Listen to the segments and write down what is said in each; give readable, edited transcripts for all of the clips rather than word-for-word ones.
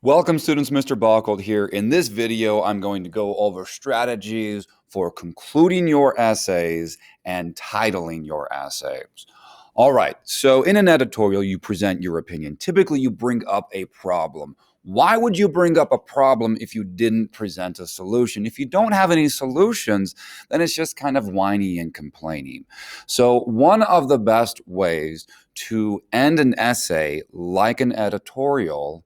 Welcome students, Mr. Bockold here. In this video, I'm going to go over strategies for concluding your essays and titling your essays. All right, so in an editorial, you present your opinion. Typically, you bring up a problem. Why would you bring up a problem if you didn't present a solution? If you don't have any solutions, then it's just kind of whiny and complaining. So one of the best ways to end an essay like an editorial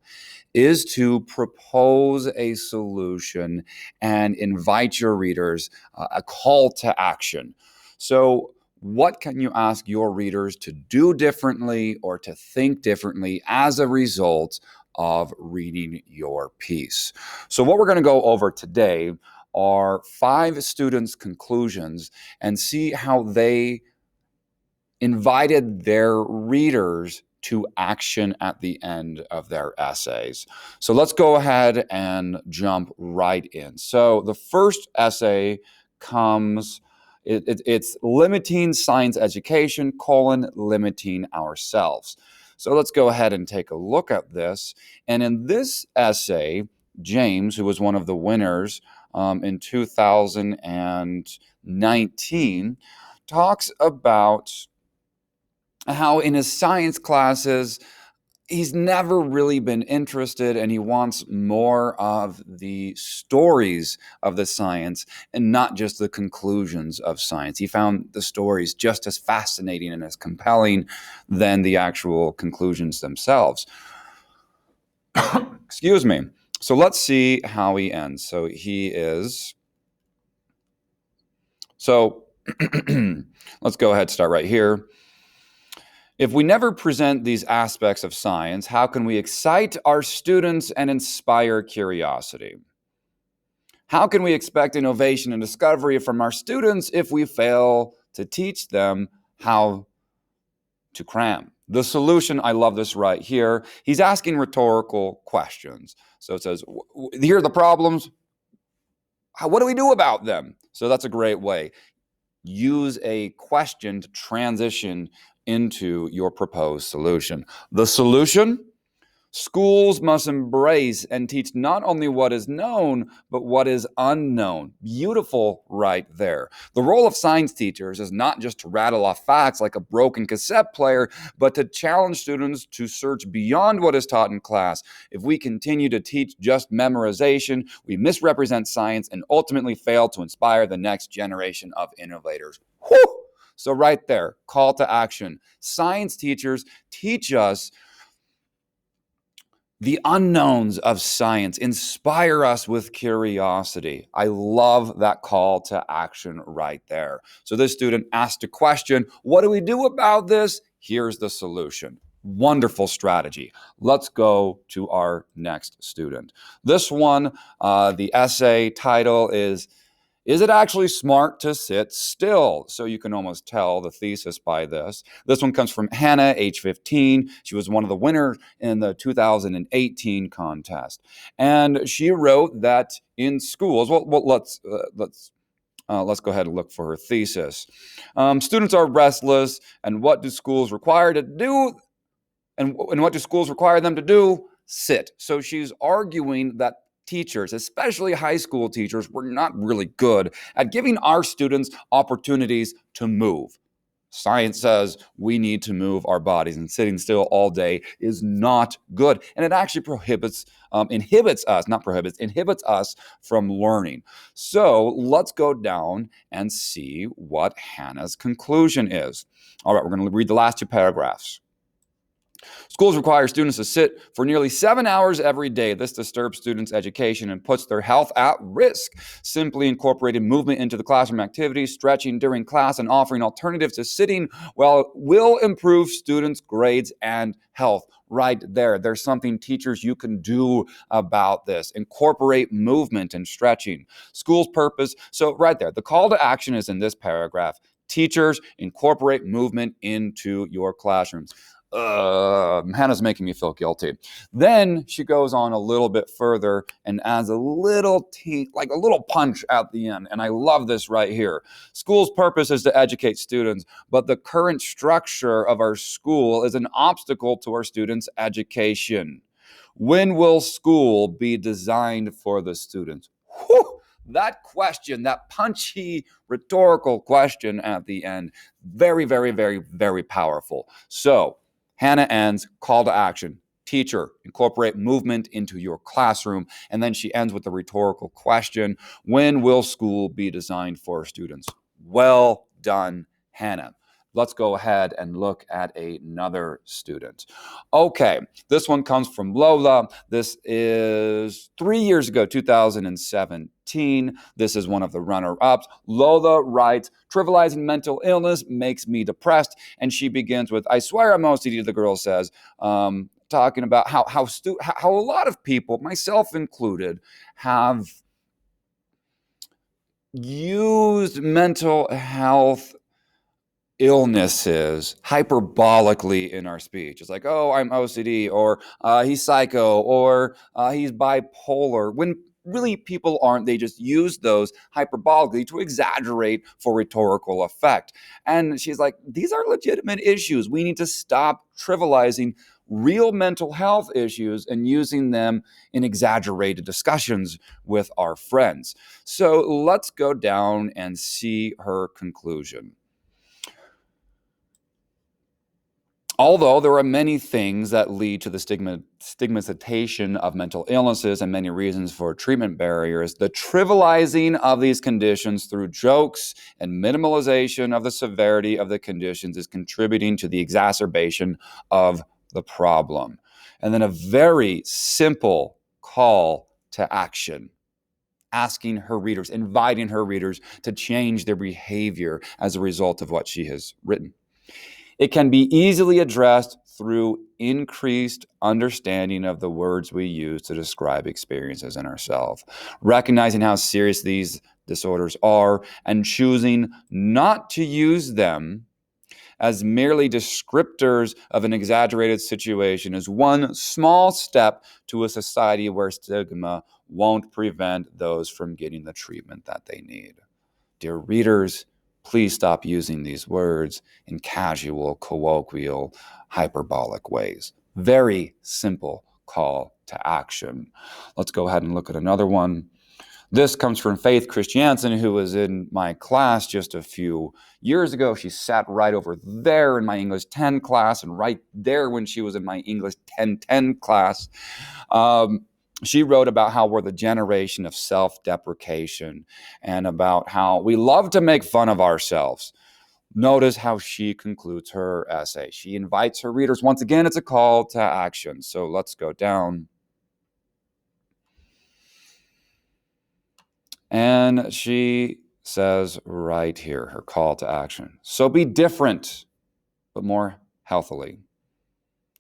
is to propose a solution and invite your readers a call to action. So what can you ask your readers to do differently or to think differently as a result of reading your piece? So what we're going to go over today are 5 students' conclusions and see how they invited their readers to action at the end of their essays. So let's go ahead and jump right in. So the first essay comes, it's limiting science education, limiting ourselves. So let's go ahead and take a look at this. And in this essay, James, who was one of the winners in 2019, talks about how in his science classes, he's never really been interested and he wants more of the stories of the science and not just the conclusions of science. He found the stories just as fascinating and as compelling than the actual conclusions themselves. Excuse me. So let's see how he ends. So let's go ahead and start right here. If we never present these aspects of science, how can we excite our students and inspire curiosity? How can we expect innovation and discovery from our students if we fail to teach them how to cram? The solution, I love this right here. He's asking rhetorical questions. So it says, here are the problems. What do we do about them? So that's a great way. Use a question to transition into your proposed solution. The solution? Schools must embrace and teach not only what is known, but what is unknown. Beautiful right there. The role of science teachers is not just to rattle off facts like a broken cassette player, but to challenge students to search beyond what is taught in class. If we continue to teach just memorization, we misrepresent science and ultimately fail to inspire the next generation of innovators. Whew! So right there, call to action. Science teachers teach us the unknowns of science, inspire us with curiosity. I love that call to action right there. So this student asked a question, what do we do about this? Here's the solution. Wonderful strategy. Let's go to our next student. This one, the essay title is it actually smart to sit still? So you can almost tell the thesis by this. This one comes from Hannah, age 15. She was one of the winners in the 2018 contest. And she wrote that in schools, let's go ahead and look for her thesis. Students are restless, and what do schools require to do? And what do schools require them to do? Sit. So she's arguing that teachers, especially high school teachers, were not really good at giving our students opportunities to move. Science says we need to move our bodies, and sitting still all day is not good. And it actually inhibits us from learning. So let's go down and see what Hannah's conclusion is. All right, we're going to read the last 2 paragraphs. Schools require students to sit for nearly 7 hours every day. This disturbs students' education and puts their health at risk. Simply incorporating movement into the classroom activities, stretching during class, and offering alternatives to sitting will improve students' grades and health. Right there. There's something teachers you can do about this. Incorporate movement and stretching. School's purpose. So right there, the call to action is in this paragraph. Teachers, incorporate movement into your classrooms. Hannah's making me feel guilty. Then she goes on a little bit further and adds a little punch at the end. And I love this right here. School's purpose is to educate students, but the current structure of our school is an obstacle to our students' education. When will school be designed for the students? Whew, that question, that punchy rhetorical question at the end, very, very, very, very powerful. So Hannah ends, call to action. Teacher, incorporate movement into your classroom. And then she ends with the rhetorical question, when will school be designed for students? Well done, Hannah. Let's go ahead and look at another student. Okay, this one comes from Lola. This is 3 years ago, 2017. This is one of the runner-ups. Lola writes, trivializing mental illness makes me depressed. And she begins with, I swear I'm OCD, the girl says, talking about how a lot of people, myself included, have used mental health illnesses hyperbolically in our speech. It's like, oh, I'm OCD, or he's psycho, or he's bipolar, when really people aren't. They just use those hyperbolically to exaggerate for rhetorical effect. And she's like, these are legitimate issues. We need to stop trivializing real mental health issues and using them in exaggerated discussions with our friends. So let's go down and see her conclusion. Although there are many things that lead to the stigmatization of mental illnesses and many reasons for treatment barriers, the trivializing of these conditions through jokes and minimalization of the severity of the conditions is contributing to the exacerbation of the problem. And then a very simple call to action, asking her readers, inviting her readers to change their behavior as a result of what she has written. It can be easily addressed through increased understanding of the words we use to describe experiences in ourselves, recognizing how serious these disorders are, and choosing not to use them as merely descriptors of an exaggerated situation is one small step to a society where stigma won't prevent those from getting the treatment that they need. Dear readers, please stop using these words in casual, colloquial, hyperbolic ways. Very simple call to action. Let's go ahead and look at another one. This comes from Faith Christiansen, who was in my class just a few years ago. She sat right over there in my English 10 class and right there when she was in my English 1010 class. She wrote about how we're the generation of self-deprecation and about how we love to make fun of ourselves. Notice how she concludes her essay. She invites her readers. Once again, it's a call to action. So let's go down. And she says right here, her call to action. So be different, but more healthily.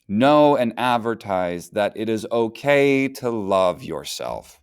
Know and advertise that it is okay to love yourself.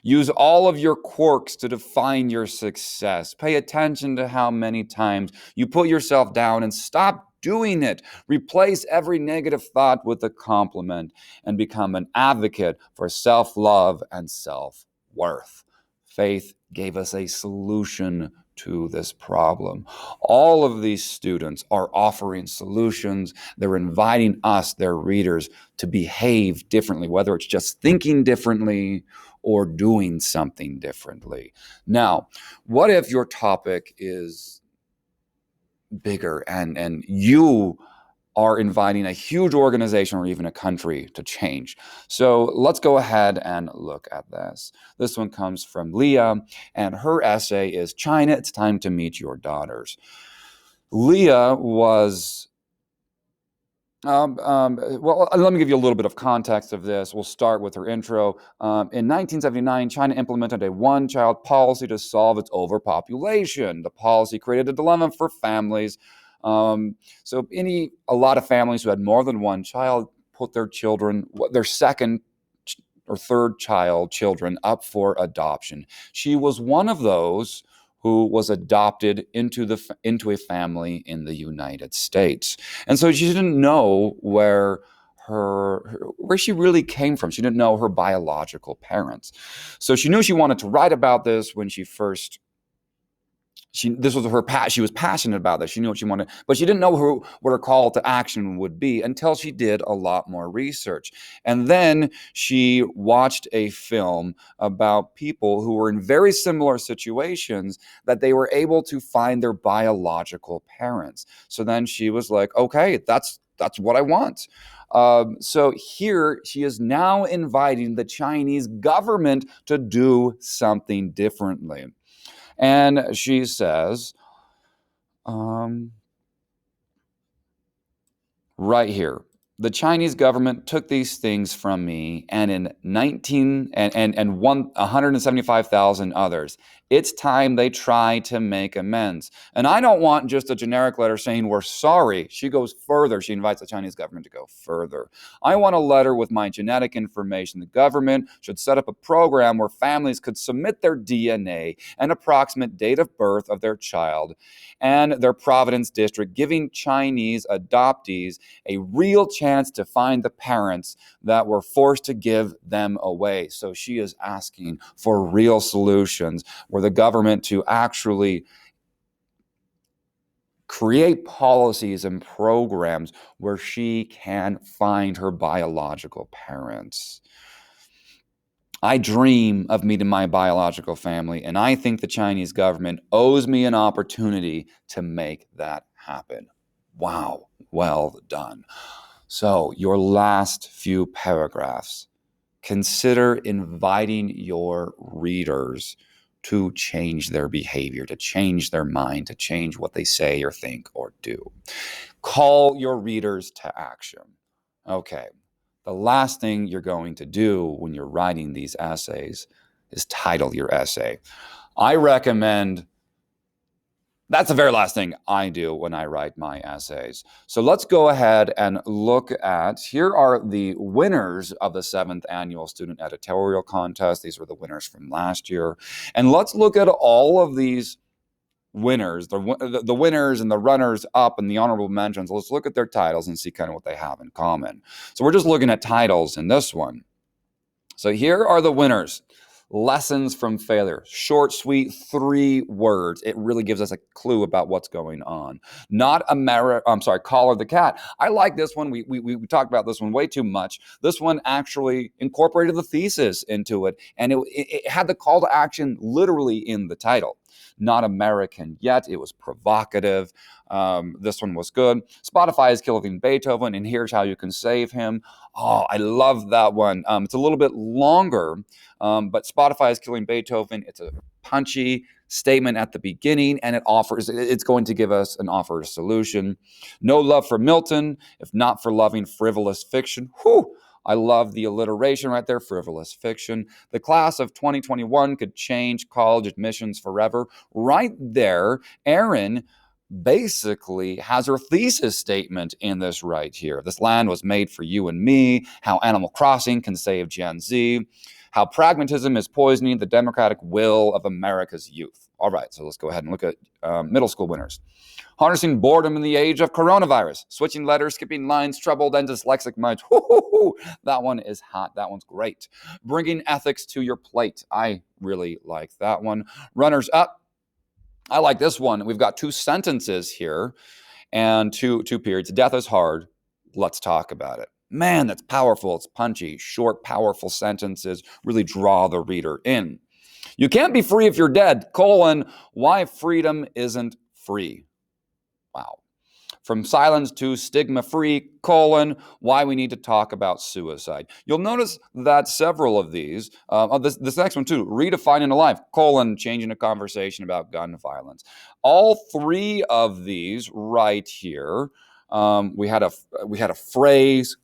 Use all of your quirks to define your success. Pay attention to how many times you put yourself down and stop doing it. Replace every negative thought with a compliment and become an advocate for self-love and self-worth. Faith gave us a solution to this problem. All of these students are offering solutions. They're inviting us, their readers, to behave differently, whether it's just thinking differently or doing something differently. Now, what if your topic is bigger and you are inviting a huge organization or even a country to change? So let's go ahead and look at this. This one comes from Leah, and her essay is China, It's Time to Meet Your Daughters. Leah was well, let me give you a little bit of context of this. We'll start with her intro. In 1979, China implemented a one-child policy to solve its overpopulation. The policy created a dilemma for families. So a lot of families who had more than one child put their children, their second or third children, up for adoption. She was one of those who was adopted into a family in the United States. And so she didn't know where she really came from. She didn't know her biological parents. So she knew she wanted to write about this when she first This was her she was passionate about this. She knew what she wanted, but she didn't know what her call to action would be until she did a lot more research. And then she watched a film about people who were in very similar situations, that they were able to find their biological parents. So then she was like, okay, that's what I want. So here she is now inviting the Chinese government to do something differently. And she says, um, right here, the Chinese government took these things from me, and in 19 and 175,000 others. It's time they try to make amends. And I don't want just a generic letter saying we're sorry. She goes further. She invites the Chinese government to go further. I want a letter with my genetic information. The government should set up a program where families could submit their DNA and approximate date of birth of their child and their Providence district, giving Chinese adoptees a real chance to find the parents that were forced to give them away. So she is asking for real solutions where the government to actually create policies and programs where she can find her biological parents. I dream of meeting my biological family, and I think the Chinese government owes me an opportunity to make that happen. Wow, well done. So, your last few paragraphs. Consider inviting your readers to change their behavior, to change their mind, to change what they say or think or do. Call your readers to action. Okay, the last thing you're going to do when you're writing these essays is title your essay. I recommend that's the very last thing I do when I write my essays. So let's go ahead and look at, here are the winners of the 7th Annual Student Editorial Contest. These were the winners from last year. And let's look at all of these winners, the winners and the runners up and the honorable mentions. Let's look at their titles and see kind of what they have in common. So we're just looking at titles in this one. So here are the winners. Lessons from Failure. Short, sweet, 3 words. It really gives us a clue about what's going on. Collar the Cat. I like this one. We talked about this one way too much. This one actually incorporated the thesis into it, and it had the call to action literally in the title. Not American Yet. It was provocative. This one was good. Spotify is killing Beethoven, and here's how you can save him. Oh, I love that one. It's a little bit longer, but Spotify is killing Beethoven. It's a punchy statement at the beginning, and it's going to give us an offer of solution. No love for Milton, if not for loving frivolous fiction. Whew! I love the alliteration right there, frivolous fiction. The class of 2021 could change college admissions forever. Right there, Erin basically has her thesis statement in this right here. This land was made for you and me, how Animal Crossing can save Gen Z, how pragmatism is poisoning the democratic will of America's youth. All right, so let's go ahead and look at middle school winners. Harnessing boredom in the age of coronavirus. Switching letters, skipping lines, troubled and dyslexic minds. That one is hot. That one's great. Bringing ethics to your plate. I really like that one. Runners up. I like this one. We've got 2 sentences here and two periods. Death is hard. Let's talk about it. Man, that's powerful. It's punchy. Short, powerful sentences really draw the reader in. You can't be free if you're dead. Why freedom isn't free. Wow. From silence to stigma-free, why we need to talk about suicide. You'll notice that several of these, this next one too, redefining a life, changing a conversation about gun violence. All 3 of these right here, we had a phrase,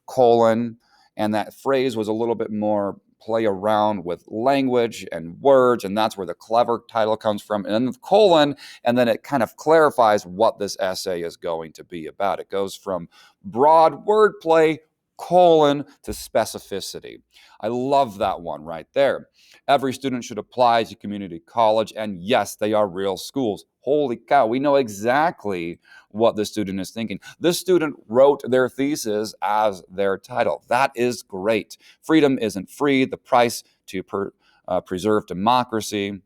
and that phrase was a little bit more play around with language and words, and that's where the clever title comes from. And then the and then it kind of clarifies what this essay is going to be about. It goes from broad wordplay, to specificity. I love that one right there. Every student should apply to community college, and yes, they are real schools. Holy cow, we know exactly what the student is thinking. This student wrote their thesis as their title. That is great. Freedom isn't free. The price to preserve democracy,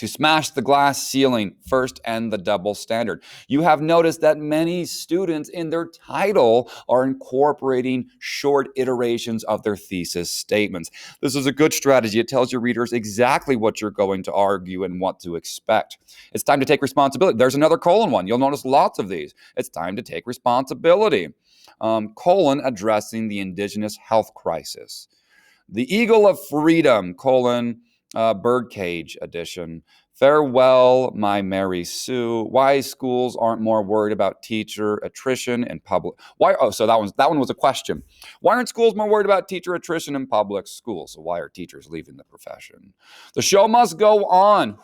To smash the glass ceiling first and the double standard. You have noticed that many students in their title are incorporating short iterations of their thesis statements. This is a good strategy. It tells your readers exactly what you're going to argue and what to expect. It's time to take responsibility. There's another colon one. You'll notice lots of these. It's time to take responsibility. Colon, addressing the indigenous health crisis. The Eagle of Freedom, colon, Birdcage edition. Farewell, my Mary Sue. Why schools aren't more worried about teacher attrition in public. Why? Oh, so that one was a question. Why aren't schools more worried about teacher attrition in public schools? So why are teachers leaving the profession? The show must go on.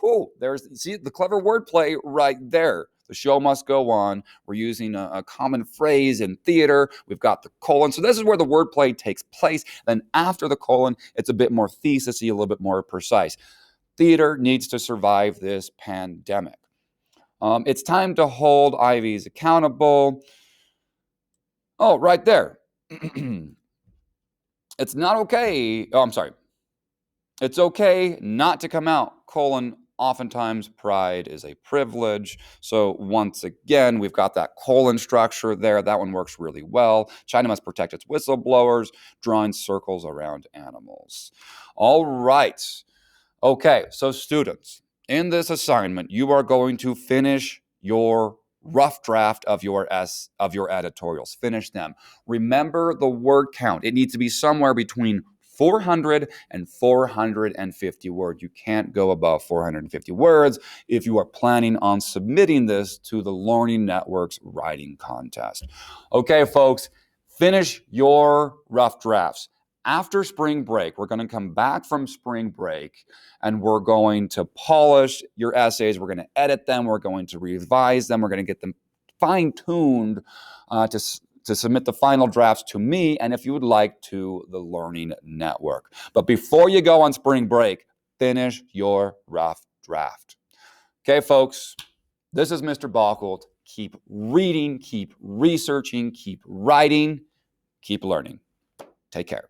See the clever wordplay right there. The show must go on. We're using a common phrase in theater. We've got the colon. So this is where the wordplay takes place. Then after the colon, it's a bit more thesis-y, a little bit more precise. Theater needs to survive this pandemic. It's time to hold IVs accountable. Oh, right there. It's not okay. Oh, I'm sorry. It's okay not to come out, colon, oftentimes pride is a privilege. So once again, we've got that colon structure there. That one works really well. China must protect its whistleblowers, drawing circles around animals. All right. Okay, so students, in this assignment, you are going to finish your rough draft of your editorials. Finish them. Remember the word count. It needs to be somewhere between 400 and 450 words. You can't go above 450 words if you are planning on submitting this to the Learning Network's writing contest. Okay, folks, finish your rough drafts. After spring break, we're going to come back from spring break and we're going to polish your essays. We're going to edit them. We're going to revise them. We're going to get them fine-tuned to submit the final drafts to me, and if you would like, to the Learning Network. But before you go on spring break, finish your rough draft. Okay, folks, this is Mr. Bockold. Keep reading, keep researching, keep writing, keep learning. Take care.